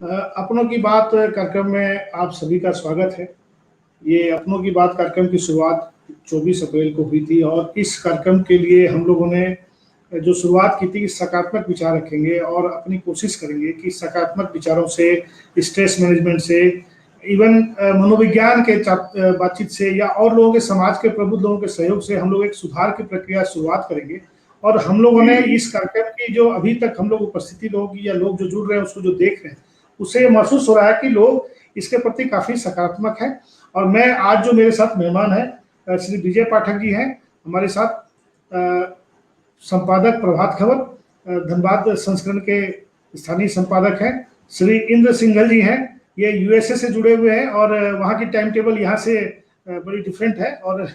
अपनों की बात कार्यक्रम में आप सभी का स्वागत है। ये अपनों की बात कार्यक्रम की शुरुआत 24 अप्रैल को हुई थी और इस कार्यक्रम के लिए हम लोगों ने जो शुरुआत की थी कि सकारात्मक विचार रखेंगे और अपनी कोशिश करेंगे कि सकारात्मक विचारों से, स्ट्रेस मैनेजमेंट से, इवन मनोविज्ञान के बातचीत से या और लोगों के समाज के प्रबुद्ध लोगों के सहयोग से हम लोग एक सुधार की प्रक्रिया शुरुआत करेंगे। और हम लोगों ने इस कार्यक्रम की जो अभी तक हम लोग उपस्थिति लोग या लोग जो जुड़ रहे हैं उसको जो देख रहे हैं उससे ये महसूस हो रहा है कि लोग इसके प्रति काफी सकारात्मक हैं। और मैं आज जो मेरे साथ मेहमान है श्री विजय पाठक जी हैं हमारे साथ, संपादक प्रभात खबर धनबाद संस्करण के स्थानीय संपादक हैं। श्री इंद्र सिंघल जी हैं, ये यूएसए से जुड़े हुए हैं और वहाँ की टाइम टेबल यहाँ से बड़ी डिफरेंट है और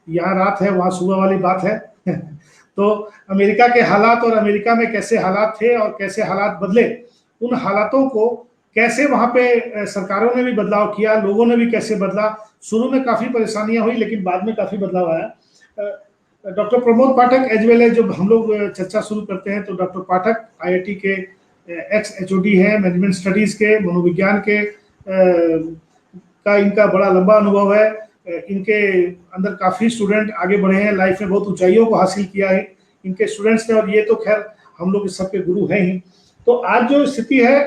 यहाँ रात है वहाँ सुबह वाली बात है तो अमेरिका के हालात और अमेरिका में कैसे हालात थे और कैसे हालात बदले, उन हालातों को कैसे वहाँ पे सरकारों ने भी बदलाव किया, लोगों ने भी कैसे बदला। शुरू में काफ़ी परेशानियां हुई लेकिन बाद में काफ़ी बदलाव आया। डॉक्टर प्रमोद पाठक एज वेल है, जब हम लोग चर्चा शुरू करते हैं तो डॉक्टर पाठक आईआईटी के एक्स एचओडी हैं, मैनेजमेंट स्टडीज़ के, मनोविज्ञान के का इनका बड़ा लंबा अनुभव है। इनके अंदर काफ़ी स्टूडेंट आगे बढ़े हैं, लाइफ में बहुत ऊंचाइयों को हासिल किया है इनके स्टूडेंट्स ने, और ये तो खैर हम लोग इस सबके गुरु हैं ही। तो आज जो स्थिति है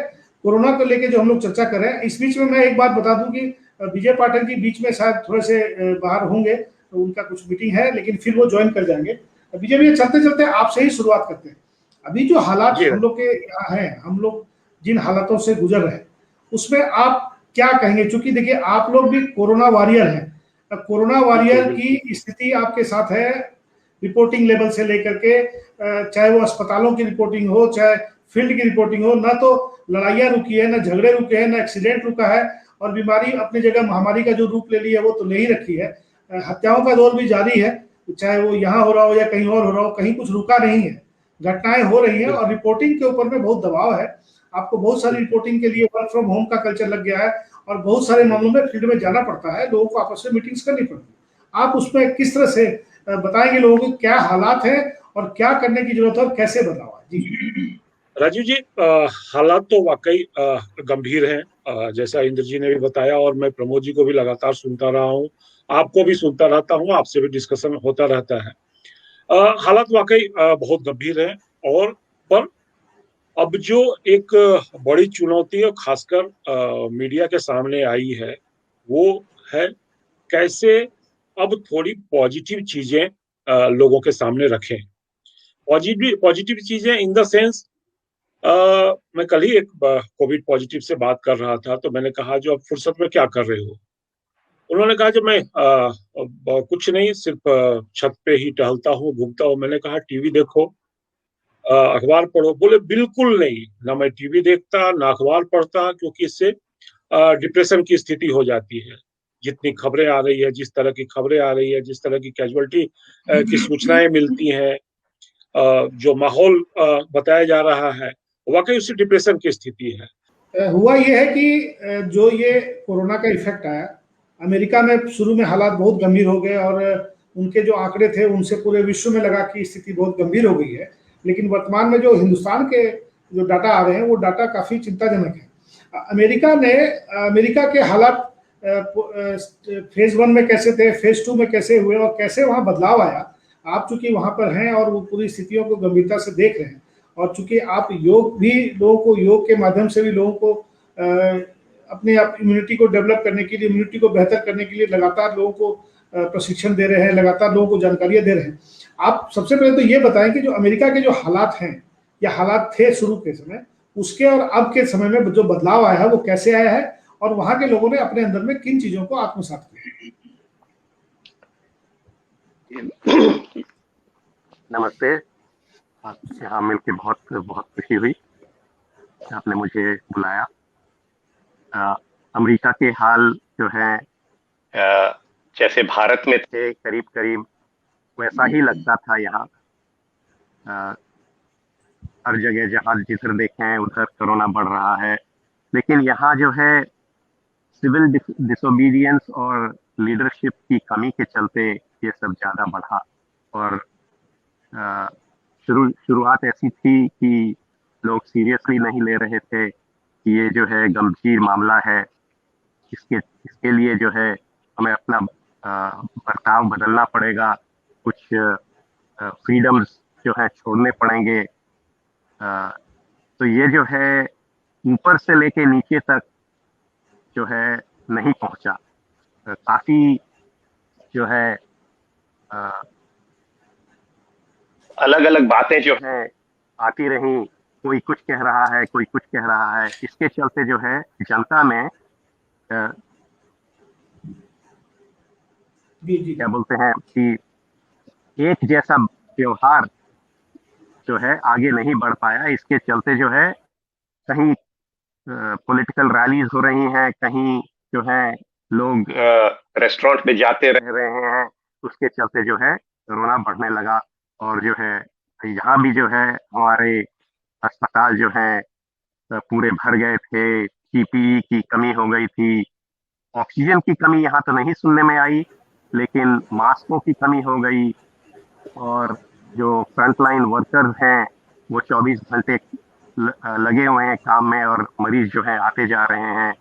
कोरोना को लेके जो हम लोग चर्चा कर रहे हैं, इस बीच में मैं एक बात बता दूं कि विजय पाठक जी बीच में शायद थोड़े से बाहर होंगे, तो उनका कुछ मीटिंग है, लेकिन फिर वो ज्वाइन कर जाएंगे। विजय भैया चलते चलते आपसे ही शुरुआत करते हैं। अभी जो हालात हम लोग के यहाँ हैं, हम लोग जिन हालातों से गुजर रहे हैं उसमें आप क्या कहेंगे? चूंकि देखिए आप लोग भी कोरोना वॉरियर हैं, कोरोना वॉरियर की स्थिति आपके साथ है रिपोर्टिंग लेवल से लेकर के, चाहे वो अस्पतालों की रिपोर्टिंग हो, चाहे फील्ड की रिपोर्टिंग हो। ना तो लड़ाइयाँ रुकी है, ना झगड़े रुके हैं, ना एक्सीडेंट रुका है, और बीमारी अपनी जगह महामारी का जो रूप ले ली है वो तो ले ही रखी है। हत्याओं का दौर भी जारी है, चाहे वो यहाँ हो रहा हो या कहीं और हो रहा हो, कहीं कुछ रुका नहीं है, घटनाएं हो रही हैं और रिपोर्टिंग के ऊपर में बहुत दबाव है। आपको बहुत सारी रिपोर्टिंग के लिए वर्क फ्रॉम होम का कल्चर लग गया है और बहुत सारे मामलों में फील्ड में जाना पड़ता है, लोगों को आपस में मीटिंग्स करनी पड़ती है। आप उसमें किस तरह से बताएंगे लोगों को क्या हालात है और क्या करने की जरूरत है और कैसे बदलाव है? जी राजीव जी, हालात तो वाकई गंभीर हैं, जैसा इंद्र जी ने भी बताया, और मैं प्रमोद जी को भी लगातार सुनता रहा हूँ, आपको भी सुनता रहता हूँ, आपसे भी डिस्कशन होता रहता है। हालात वाकई बहुत गंभीर हैं। और पर अब जो एक बड़ी चुनौती और खासकर मीडिया के सामने आई है वो है कैसे अब थोड़ी पॉजिटिव चीजें लोगों के सामने रखें। पॉजिटिव चीजें इन द सेंस, मैं कल ही एक कोविड पॉजिटिव से बात कर रहा था, तो मैंने कहा जो अब फुर्सत में क्या कर रहे हो? उन्होंने कहा जो मैं कुछ नहीं, सिर्फ छत पे ही टहलता हूँ, घूमता हूँ। मैंने कहा टीवी देखो, अखबार पढ़ो। बोले बिल्कुल नहीं, ना मैं टीवी देखता ना अखबार पढ़ता, क्योंकि इससे डिप्रेशन की स्थिति हो जाती है। जितनी खबरें आ रही है, जिस तरह की खबरें आ रही है, जिस तरह की कैजुअलिटी की सूचनाएं मिलती हैं, जो माहौल बताया जा रहा है, वाकई उससे डिप्रेशन की स्थिति है। हुआ ये है कि जो ये कोरोना का इफेक्ट आया अमेरिका में, शुरू में हालात बहुत गंभीर हो गए और उनके जो आंकड़े थे उनसे पूरे विश्व में लगा कि स्थिति बहुत गंभीर हो गई है। लेकिन वर्तमान में जो हिंदुस्तान के जो डाटा आ रहे हैं वो डाटा काफ़ी चिंताजनक है। अमेरिका के हालात फेज 1 में कैसे थे, फेज 2 में कैसे हुए और कैसे वहाँ बदलाव आया, आप चूंकि वहाँ पर हैं और वो पूरी स्थितियों को गंभीरता से देख रहे हैं, और चूंकि आप योग भी लोगों को, योग के माध्यम से भी लोगों को अपने आप इम्यूनिटी को डेवलप करने के लिए, इम्यूनिटी को बेहतर करने के लिए लगातार लोगों को प्रशिक्षण दे रहे हैं, लगातार लोगों को जानकारियां दे रहे हैं। आप सबसे पहले तो ये बताएं कि जो अमेरिका के जो हालात हैं या हालात थे शुरू के समय, उसके और अब के समय में जो बदलाव आया है वो कैसे आया है और वहां के लोगों ने अपने अंदर में किन चीजों को आत्मसात किया? नमस्ते, आपसे यहाँ मिलकर बहुत बहुत खुशी हुई, आपने मुझे बुलाया। अमेरिका के हाल जो है जैसे भारत में थे करीब करीब वैसा ही लगता था यहाँ। हर जगह जहाँ जिधर देखें उधर कोरोना बढ़ रहा है, लेकिन यहाँ जो है सिविल डिसोबीडियंस और लीडरशिप की कमी के चलते ये सब ज़्यादा बढ़ा। और शुरुआत ऐसी थी कि लोग सीरियसली नहीं ले रहे थे, कि ये जो है गंभीर मामला है, इसके इसके लिए जो है हमें अपना बर्ताव बदलना पड़ेगा, कुछ फ्रीडम्स जो है छोड़ने पड़ेंगे। तो ये जो है ऊपर से लेके नीचे तक जो है नहीं पहुंचा। काफी जो है अलग अलग बातें जो है आती रही, कोई कुछ कह रहा है, कोई कुछ कह रहा है। इसके चलते जो है जनता में जी क्या बोलते हैं कि एक जैसा व्यवहार जो है आगे नहीं बढ़ पाया। इसके चलते जो है कहीं पॉलिटिकल रैलीज हो रही हैं, कहीं जो है लोग रेस्टोरेंट में जाते रह रहे हैं, उसके चलते जो है कोरोना बढ़ने लगा। और जो है यहाँ भी जो है हमारे अस्पताल जो है पूरे भर गए थे, पीपीई की कमी हो गई थी। ऑक्सीजन की कमी यहाँ तो नहीं सुनने में आई, लेकिन मास्कों की कमी हो गई। और जो फ्रंटलाइन वर्कर्स हैं वो 24 घंटे लगे हुए हैं काम में, और मरीज जो है आते जा रहे हैं,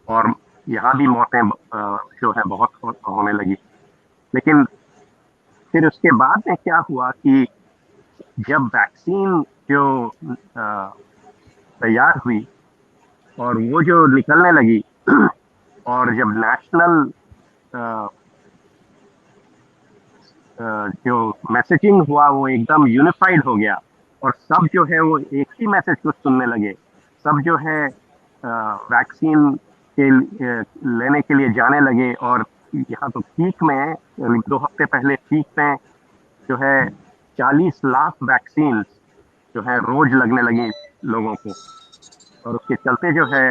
और यहाँ भी मौतें जो है बहुत होने लगी। लेकिन फिर उसके बाद में क्या हुआ कि जब वैक्सीन जो तैयार हुई और वो जो निकलने लगी, और जब नेशनल जो मैसेजिंग हुआ वो एकदम यूनिफाइड हो गया, और सब जो है वो एक ही मैसेज को सुनने लगे। सब जो है वैक्सीन के लेने के लिए जाने लगे। और यहाँ तो पीक में 2 हफ्ते पहले पीक में जो है 40 लाख वैक्सीन जो है रोज लगने लगी लोगों को, और उसके चलते जो है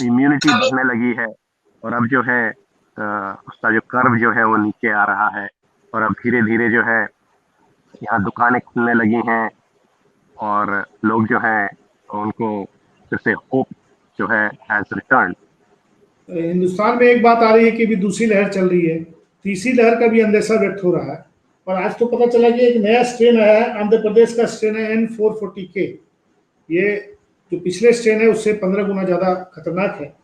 इम्यूनिटी बढ़ने लगी है। और अब जो है उसका जो कर्व जो है वो नीचे आ रहा है, और अब धीरे धीरे जो है यहाँ दुकानें खुलने लगी हैं, और लोग जो है उनको फिर से होप जो है हैज रिटर्न। हिंदुस्तान में एक बात आ रही है कि भी दूसरी लहर चल रही है, तीसरी लहर का भी अंदेशा व्यक्त हो रहा है। और आज तो पता चला कि एक नया स्ट्रेन आया है, आंध्र प्रदेश का स्ट्रेन है N440K। ये जो पिछले स्ट्रेन है उससे 15 गुना ज्यादा खतरनाक है।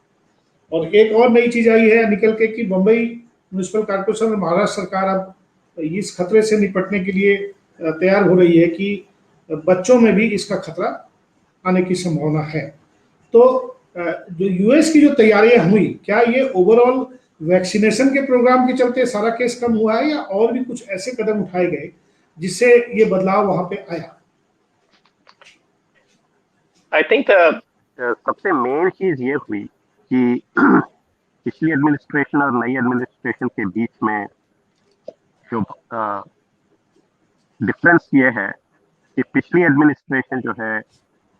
और एक और नई चीज आई है निकल के कि बम्बई म्यूनिसिपल कॉर्पोरेशन और महाराष्ट्र सरकार अब इस खतरे से निपटने के लिए तैयार हो रही है कि बच्चों में भी इसका खतरा आने की संभावना है। तो जो यूएस की जो तैयारियां हुई, क्या ये ओवरऑल वैक्सीनेशन के प्रोग्राम के चलते सारा केस कम हुआ है, या और भी कुछ ऐसे कदम उठाए गए जिससे ये बदलाव वहां पे आया? आई थिंक सबसे मेन चीज ये हुई कि पिछली एडमिनिस्ट्रेशन और नई एडमिनिस्ट्रेशन के बीच में जो डिफरेंस ये है कि पिछली एडमिनिस्ट्रेशन जो है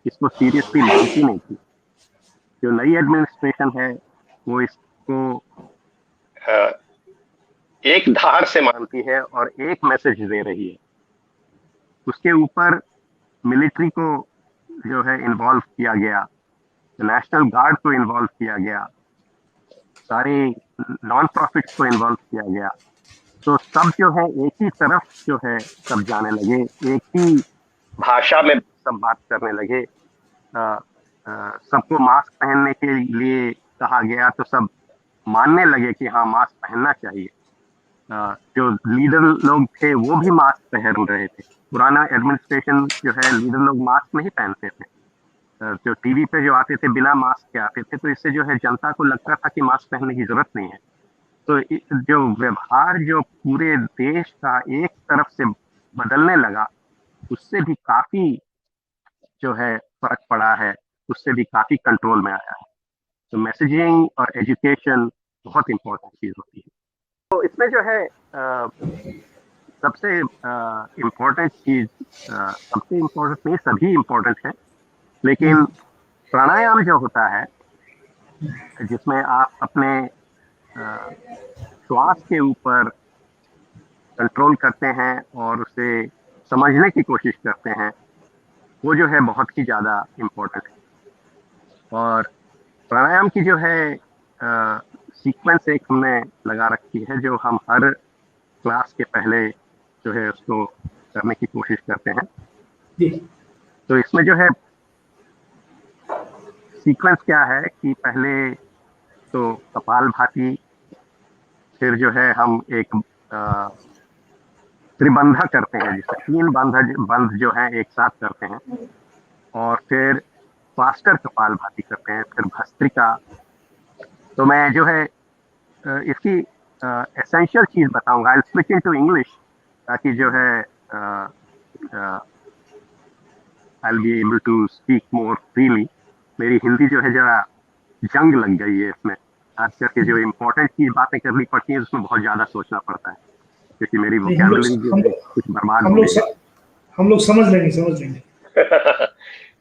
इसको सीरियसली मानती नहीं थी। जो नई एडमिनिस्ट्रेशन है वो इसको एक धार से मानती है और एक मैसेज दे रही है। उसके ऊपर मिलिट्री को जो है इन्वॉल्व किया गया, नेशनल गार्ड को इन्वॉल्व किया गया, सारे नॉन प्रॉफिट्स को इन्वॉल्व किया गया। तो सब जो है एक ही तरफ जो है सब जाने लगे, एक ही भाषा में सब बात करने लगे। सबको मास्क पहनने के लिए कहा गया तो सब मानने लगे कि हाँ मास्क पहनना चाहिए। जो लीडर लोग थे वो भी मास्क पहन रहे थे। पुराना एडमिनिस्ट्रेशन जो है लीडर लोग मास्क नहीं पहनते थे, जो टीवी पे जो आते थे बिना मास्क के आते थे, तो इससे जो है जनता को लगता था कि मास्क पहनने की जरूरत नहीं है। तो जो व्यवहार जो पूरे देश का एक तरफ से बदलने लगा, उससे भी काफी जो है फर्क पड़ा है, उससे भी काफी कंट्रोल में आया है। तो मैसेजिंग और एजुकेशन बहुत इंपॉर्टेंट चीज होती है। तो इसमें जो है सबसे इम्पोर्टेंट चीज, सबसे इम्पोर्टेंट नहीं, सभी इम्पोर्टेंट है, लेकिन प्राणायाम जो होता है जिसमें आप अपने श्वास के ऊपर कंट्रोल करते हैं और उसे समझने की कोशिश करते हैं, वो जो है बहुत ही ज़्यादा इम्पोर्टेंट है। और प्राणायाम की जो है सीक्वेंस एक हमने लगा रखी है, जो हम हर क्लास के पहले जो है उसको करने की कोशिश करते हैं। जी। तो इसमें जो है सीक्वेंस क्या है कि पहले तो कपालभाति, फिर जो है हम एक त्रिबंधा करते हैं, जिससे 3 बंध जो है एक साथ करते हैं, और फिर फास्टर कपालभाति करते हैं, फिर भस्त्रिका। तो मैं जो है इसकी एसेंशियल चीज बताऊंगा। आई स्विच इनटू इंग्लिश ताकि जो है I be able to speak more freely. मेरी हिंदी जो है जरा जंग लग गई है इसमें, खास करके जो इम्पोर्टेंट चीज बातें करनी पड़ती है उसमें बहुत ज्यादा सोचना पड़ता है, क्योंकि मेरी नहीं, हम लोग वोकैबुलरी जो हम है कुछ बर्बाद हम हो लोग गई है। हम लोग समझ लेंगे।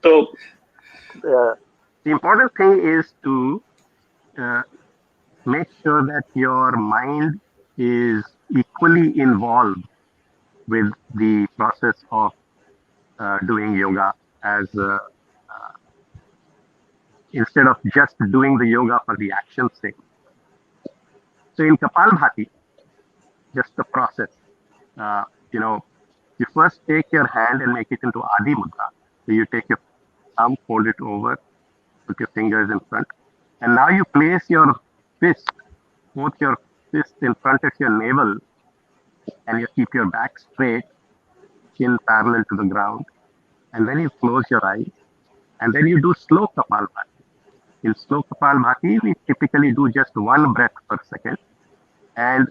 तो the important thing is to make sure that your mind is equally involved with the process of doing yoga, as instead of just doing the yoga for the action's sake. So in Kapalbhati, just the process, you know, you first take your hand and make it into Adi Mudra. So you take your thumb, fold it over, put your fingers in front, and now you place your fist, both your fists in front of your navel, and you keep your back straight, chin parallel to the ground, and then you close your eyes, and then you do slow Kapalbhati. In slow Kapalbhati, we typically do just 1 breath per second, and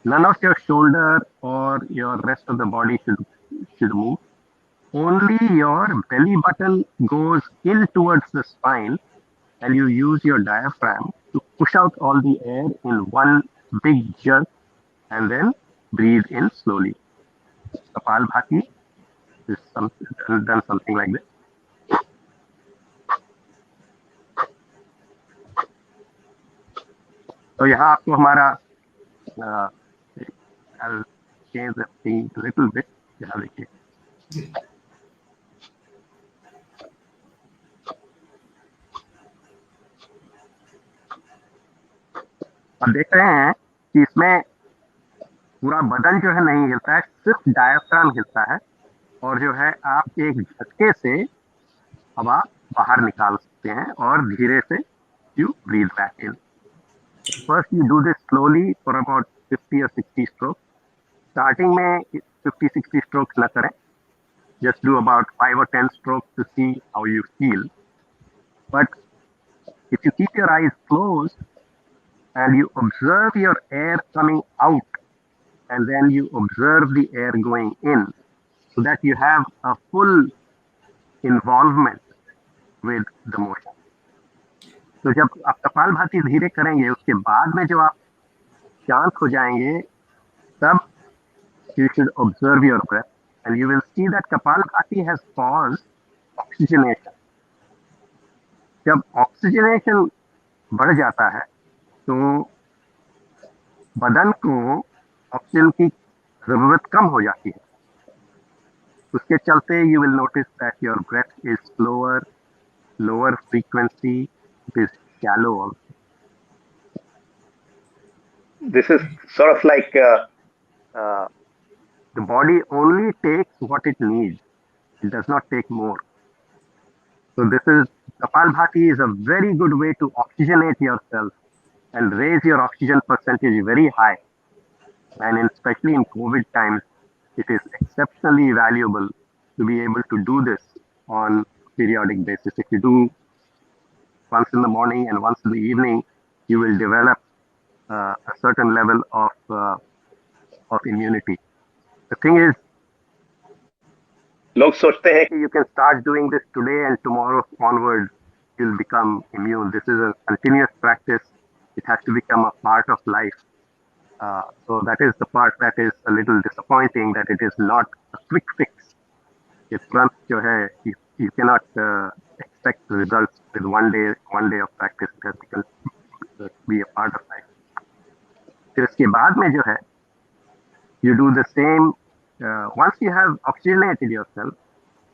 none of your shoulder or your rest of the body should move. Only your belly button goes in towards the spine, and you use your diaphragm to push out all the air in one big jerk, and then breathe in slowly. Kapalbhati is done something like this. तो यहाँ आपको हमारा I'll change the thing a little bit. यहाँ देखिए, अब देख रहे हैं कि इसमें पूरा बदन जो है नहीं हिलता है, सिर्फ डायफ्राम हिलता है, और जो है आप एक झटके से हवा बाहर निकाल सकते हैं और धीरे से you breathe back in. First you do this slowly for about 50 or 60 strokes. Starting में 50-60 स्ट्रोक्स न करें, just do about 5 or 10 strokes to see how you feel. But if you keep your eyes closed and you observe your air coming out, and then you observe the air going in, so that you have a full involvement with the motion. तो जब आप कपालभाति धीरे करेंगे, उसके बाद में जब आप शांत हो जाएंगे, तब you should observe your breath, and you will see that Kapalbhati has caused oxygenation. जब oxygenation बढ़ जाता है, तो बदन को ऑक्सीजन की जरूरत कम हो जाती है. उसके चलते you will notice that your breath is slower, lower frequency, it is shallow also. This is sort of like the body only takes what it needs. It does not take more. So Kapalbhati is a very good way to oxygenate yourself and raise your oxygen percentage very high. And especially in COVID times, it is exceptionally valuable to be able to do this on periodic basis. If you do once in the morning and once in the evening, you will develop a certain level of immunity. The thing is, लोग सोचते हैं कि you can start doing this today and tomorrow onwards you'll become immune. This is a continuous practice. It has to become a part of life. So that is the part that is a little disappointing, that it is not a quick fix. It runs जो है, you cannot expect results with one day of practice. It has to be a part of life. फिर इसके बाद में जो है, you do the same. Once you have oxygenated yourself,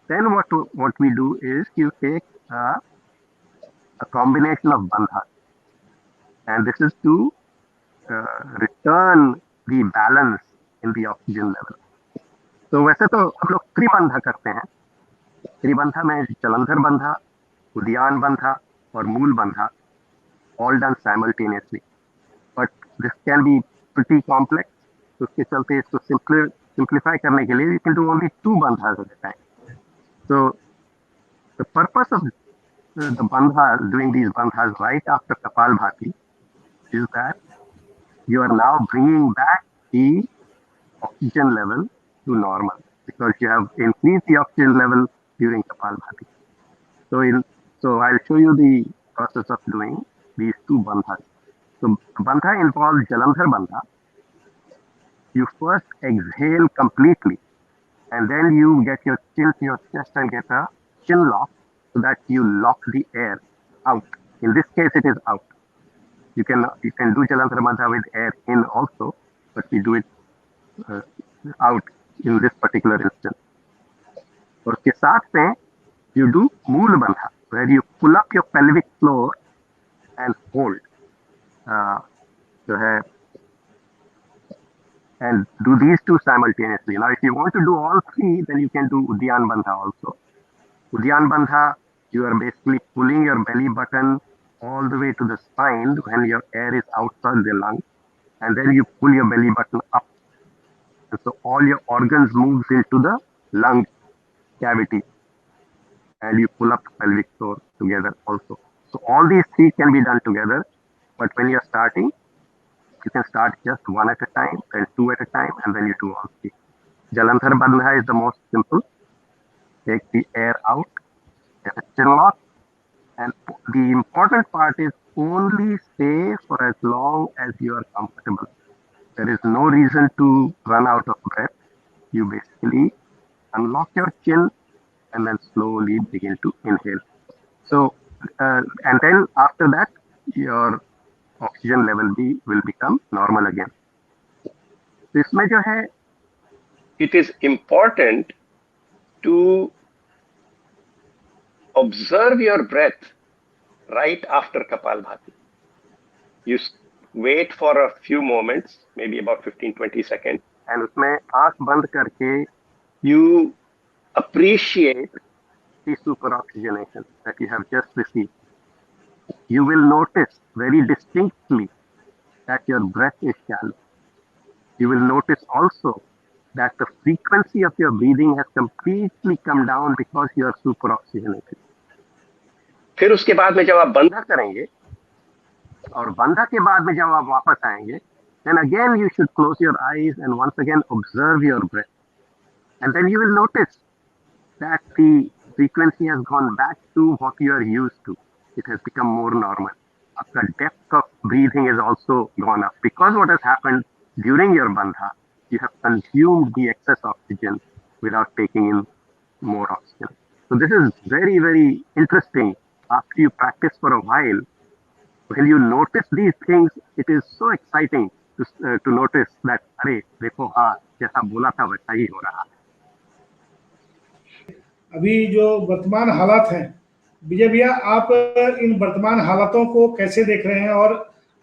then what we do is you take a combination of bandhas, and this is to return the balance in the oxygen level. तो वैसे तो हम लोग त्रिबंधा करते हैं. त्रिबंधा में जलंधर बंधा, उद्यान बंधा और मूल बंधा, all done simultaneously. But this can be pretty complex. तो उसके चलते इसको simplify करने के लिए you can do only 2 bandhas at a time. So the purpose of the bandhas, doing these bandhas right after Kapalbhati, is that you are now bringing back the oxygen level to normal because you have increased the oxygen level during Kapalbhati. So I'll show you the process of doing these 2 bandhas. So bandha involves Jalandhar bandha. You first exhale completely, and then you get your chin to your chest and get a chin lock, so that you lock the air out. In this case, it is out. You can do Jalandhar bandha with air in also, but we do it out in this particular instance. और उसके साथ में you do मूल bandha, where you pull up your pelvic floor and hold. जो है, and do these 2 simultaneously. Now, if you want to do all 3, then you can do Udyan Bandha also. Udyan Bandha, you are basically pulling your belly button all the way to the spine when your air is outside the lung, and then you pull your belly button up. And so all your organs moves into the lung cavity, and you pull up the pelvic floor together also. So all these 3 can be done together, but when you're starting, you can start just 1 at a time, then 2 at a time, and then you do all 3. Jalandhar bandha is the most simple. Take the air out, get a chin lock, and the important part is only stay for as long as you are comfortable. There is no reason to run out of breath. You basically unlock your chin and then slowly begin to inhale. So, and then after that, your oxygen level will become normal again. तो इसमें जो है, it is important to observe your breath right after Kapalbhati. You wait for a few moments, maybe about 15-20 seconds, and उसमें आंख बंद करके you appreciate the superoxygenation that you have just received. You will notice very distinctly that your breath is shallow. You will notice also that the frequency of your breathing has completely come down because you are superoxygenated. फिर उसके बाद में जब आप बंधा करेंगे और बंधा के बाद में जब आप वापस आएंगे, then again you should close your eyes and once again observe your breath. And then you will notice that the frequency has gone back to what you are used to. It has become more normal. The depth of breathing is also gone up. Because what has happened during your bandha, you have consumed the excess oxygen without taking in more oxygen. So this is very, very interesting. After you practice for a while, when you notice these things, it is so exciting to notice that, अरे देखो हाँ जैसा बोला था वैसा ही हो रहा है. अभी जो वर्तमान हालात हैं, विजय भैया, आप इन वर्तमान हालातों को कैसे देख रहे हैं और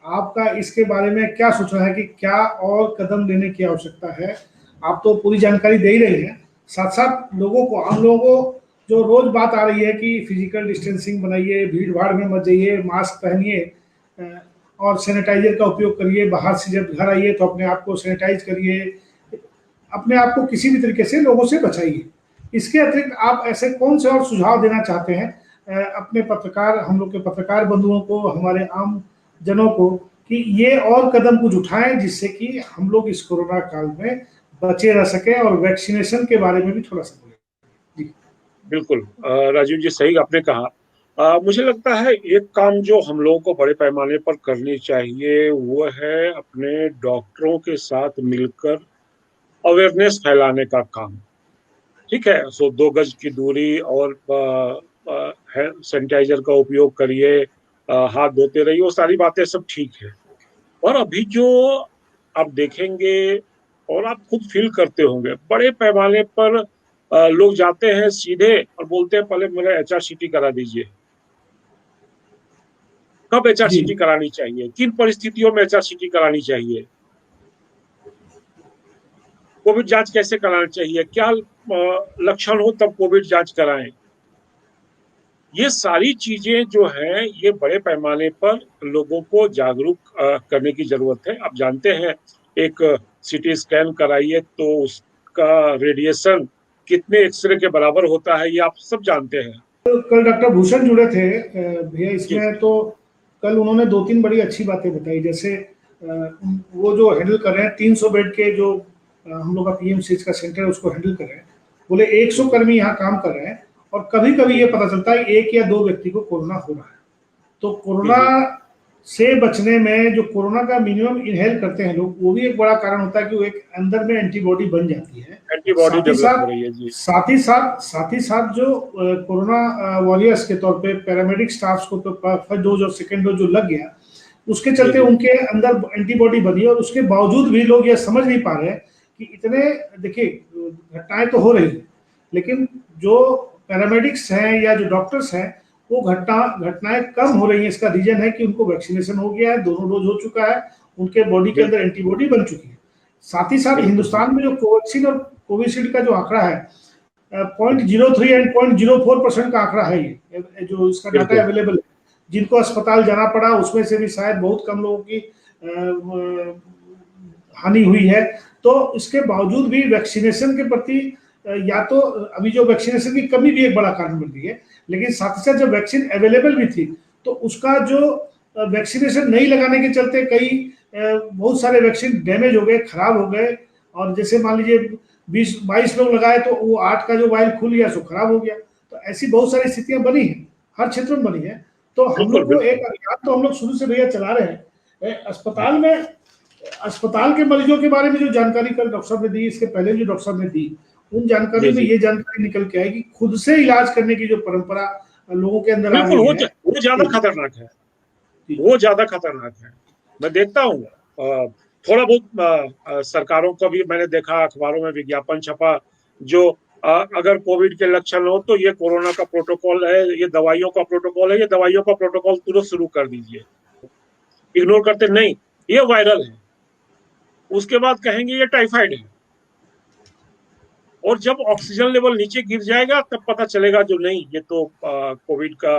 आपका इसके बारे में क्या सोचना है कि क्या और कदम लेने की आवश्यकता है? आप तो पूरी जानकारी दे ही रहे हैं, साथ साथ लोगों को, आम लोगों को जो रोज बात आ रही है कि फिजिकल डिस्टेंसिंग बनाइए, भीड़ भाड़ में मत जाइए, मास्क पहनिए और सैनिटाइजर का उपयोग करिए, बाहर से जब घर आइए तो अपने आप को सैनिटाइज करिए, अपने आप को किसी भी तरीके से लोगों से बचाइए. इसके अतिरिक्त आप ऐसे कौन से और सुझाव देना चाहते हैं अपने पत्रकार, हम लोग के पत्रकार बंधुओं को, हमारे आम जनों को, कि ये और कदम कुछ उठाएं जिससे कि हम लोग इस कोरोना काल में बचे रह सके और वैक्सीनेशन के बारे में भी थोड़ा सा बोलें. जी बिल्कुल राजीव जी, सही आपने कहा. मुझे लगता है एक काम जो हम लोगों को बड़े पैमाने पर करनी चाहिए वो है अपने डॉक्टरों के साथ मिलकर अवेयरनेस फैलाने का काम. ठीक है, सो 2 गज की दूरी और सैनिटाइजर का उपयोग करिए, हाथ धोते रहिए, वो सारी बातें सब ठीक है. और अभी जो आप देखेंगे और आप खुद फील करते होंगे, बड़े पैमाने पर लोग जाते हैं सीधे और बोलते हैं पहले मेरा एचआरसीटी करा दीजिए. कब एचआरसीटी करानी चाहिए, किन परिस्थितियों में एचआरसीटी करानी चाहिए, कोविड जांच कैसे कराना चाहिए, क्या लक्षण हो तब कोविड जांच कराएं. ये सारी चीजें जो हैं ये बड़े पैमाने पर लोगों को जागरूक करने की जरूरत है। आप जानते हैं एक सीटी स्कैन कराइए तो उसका रेडिएशन कितने एक्सरे के बराबर होता है, ये आप सब जानते हैं। कल डॉक्टर भूषण जुड़े थे भैया जी इसमें, तो कल उन्होंने 2-3 बड़ी अच्छी बातें बताई। जैसे वो जो हैंडल कर रहे हैं 300 बेड के जो हम लोग का पीएमसीएच का सेंटर है उसको हैंडल कर रहे हैं, बोले 100 कर्मी यहाँ काम कर रहे हैं और कभी कभी ये पता चलता है 1 या 2 व्यक्ति को कोरोना हो रहा है। तो कोरोना से बचने में जो कोरोना का मिनिमम इनहेल करते हैं लोग, वो भी एक बड़ा कारण होता है कि वो एक अंदर में एंटीबॉडी बन जाती है। एंटीबॉडी डेवलप हो रही है जी। साथ ही साथ जो कोरोना वॉरियर्स के तौर पे पैरामेडिक स्टाफ्स को तो फर्स्ट डोज और सेकेंड डोज जो लग गया, उसके चलते उनके अंदर एंटीबॉडी बनी और उसके बावजूद भी लोग ये समझ नहीं पा रहे हैं कि इतने, देखिए घटनाएं तो हो रही है, लेकिन जो पैरामेडिक्स हैं या जो डॉक्टर्स हैं वो घटनाएं कम हो रही हैं। इसका रीजन है कि उनको वैक्सीनेशन हो गया है, दोनों डोज हो चुका है, उनके बॉडी के अंदर एंटीबॉडी बन चुकी है। साथ ही साथ हिंदुस्तान में जो कोवैक्सीन और कोविशील्ड का जो आंकड़ा है 0.03 एंड 0.04% का आंकड़ा है, ये जो इसका डाटा अवेलेबल है, जिनको अस्पताल जाना पड़ा उसमें से भी शायद बहुत कम लोगों की हानि हुई है। तो इसके बावजूद भी वैक्सीनेशन के प्रति या तो अभी जो वैक्सीनेशन की कमी भी एक बड़ा कारण बन रही है, लेकिन साथ ही साथ जब वैक्सीन अवेलेबल भी थी तो उसका जो वैक्सीनेशन नहीं लगाने के चलते कई बहुत सारे वैक्सीन डैमेज हो गए, खराब हो गए। और जैसे मान लीजिए 20-22 लोग लगाए तो वो 8 का जो वायल खुल गया सो खराब हो गया। तो ऐसी बहुत सारी स्थितियां बनी हैं, हर क्षेत्र में बनी है। तो हम लोग को एक अभियान तो हम लोग शुरू से भैया चला रहे हैं अस्पताल के मरीजों के बारे में जो जानकारी कल डॉक्टर साहब ने दी, इसके पहले जो डॉक्टर साहब ने दी, उन जानकारी में ये जानकारी निकल के आएगी खुद से इलाज करने की जो परंपरा लोगों के अंदर आ रही है वो ज्यादा खतरनाक है, वो ज्यादा खतरनाक है। मैं देखता हूँ थोड़ा बहुत सरकारों को भी मैंने देखा, अखबारों में विज्ञापन छपा जो अगर कोविड के लक्षण हो तो ये कोरोना का प्रोटोकॉल है, ये दवाइयों का प्रोटोकॉल है, ये दवाइयों का प्रोटोकॉल तुरंत शुरू कर दीजिए। इग्नोर करते नहीं, ये वायरल है, उसके बाद कहेंगे ये टाइफाइड है, और जब ऑक्सीजन लेवल नीचे गिर जाएगा तब पता चलेगा जो नहीं ये तो कोविड का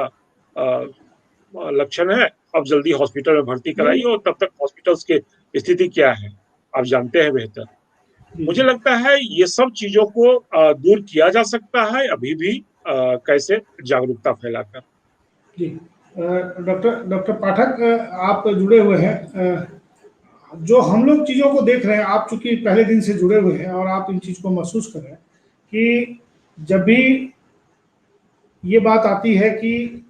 लक्षण है, अब जल्दी हॉस्पिटल में भर्ती कराइए। और तब तक हॉस्पिटल्स की स्थिति क्या है आप जानते हैं बेहतर। मुझे लगता है ये सब चीजों को दूर किया जा सकता है अभी भी, कैसे जागरूकता फैलाकर। जी डॉक्टर पाठक आप जुड़े हुए हैं, जो हम लोग चीज़ों को देख रहे हैं, आप चूंकि पहले दिन से जुड़े हुए हैं और आप इन चीज़ को महसूस कर रहे हैं कि जब भी ये बात आती है कि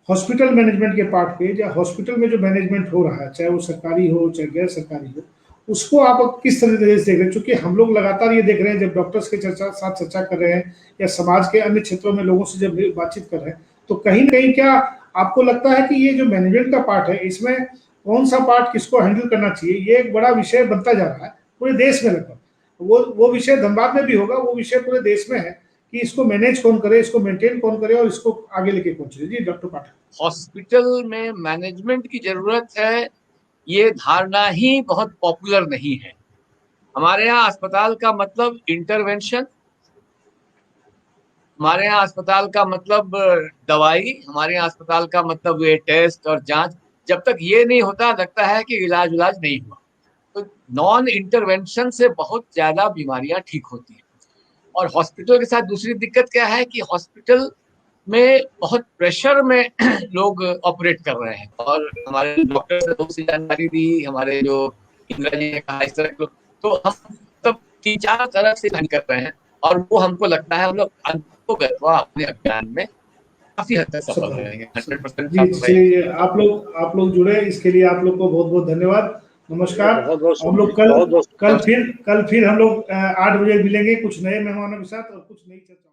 हॉस्पिटल मैनेजमेंट के पार्ट पे या हॉस्पिटल में जो मैनेजमेंट हो रहा है, चाहे वो सरकारी हो चाहे गैर सरकारी हो, उसको आप किस तरह से देख रहे हैं? चूंकि हम लोग लगातार ये देख रहे हैं जब डॉक्टर्स के साथ चर्चा कर रहे हैं या समाज के अन्य क्षेत्रों में लोगों से जब बातचीत कर रहे हैं, तो कहीं ना कहीं क्या आपको लगता है कि ये जो मैनेजमेंट का पार्ट है, इसमें कौन सा पार्ट किसको हैंडल करना चाहिए, ये एक बड़ा विषय बनता जा रहा है पूरे देश में। लगभग वो विषय धनबाद में भी होगा, वो विषय पूरे देश में है कि इसको मैनेज कौन करे, इसको मेंटेन कौन करे और इसको आगे लेके कौन चले। जी डॉक्टर पाठक। हॉस्पिटल में मैनेजमेंट की जरूरत है, ये धारणा ही बहुत पॉपुलर नहीं है। हमारे यहाँ अस्पताल का मतलब इंटरवेंशन, हमारे यहाँ अस्पताल का मतलब दवाई, हमारे यहाँ अस्पताल का मतलब ये टेस्ट और जांच। जब तक ये नहीं होता लगता है कि इलाज नहीं हुआ। तो नॉन इंटरवेंशन से बहुत ज्यादा बीमारियां ठीक होती हैं। और हॉस्पिटल के साथ दूसरी दिक्कत क्या है कि हॉस्पिटल में बहुत प्रेशर में लोग ऑपरेट कर रहे हैं। और हमारे डॉक्टर ने बहुत सी जानकारी दी, हमारे जो इंदिरा जी ने कहा, इस तरह तो हम तब 3-4 तरह से ध्यान कर रहे हैं और वो हमको लगता है हम लोग अपने अभियान में काफी हद तक सफल रहेंगे। 100% आप लोग जुड़े, इसके लिए आप लोग को बहुत बहुत धन्यवाद। नमस्कार। हम लोग कल फिर हम लोग 8 बजे मिलेंगे कुछ नए मेहमानों के साथ और कुछ नई चर्चा।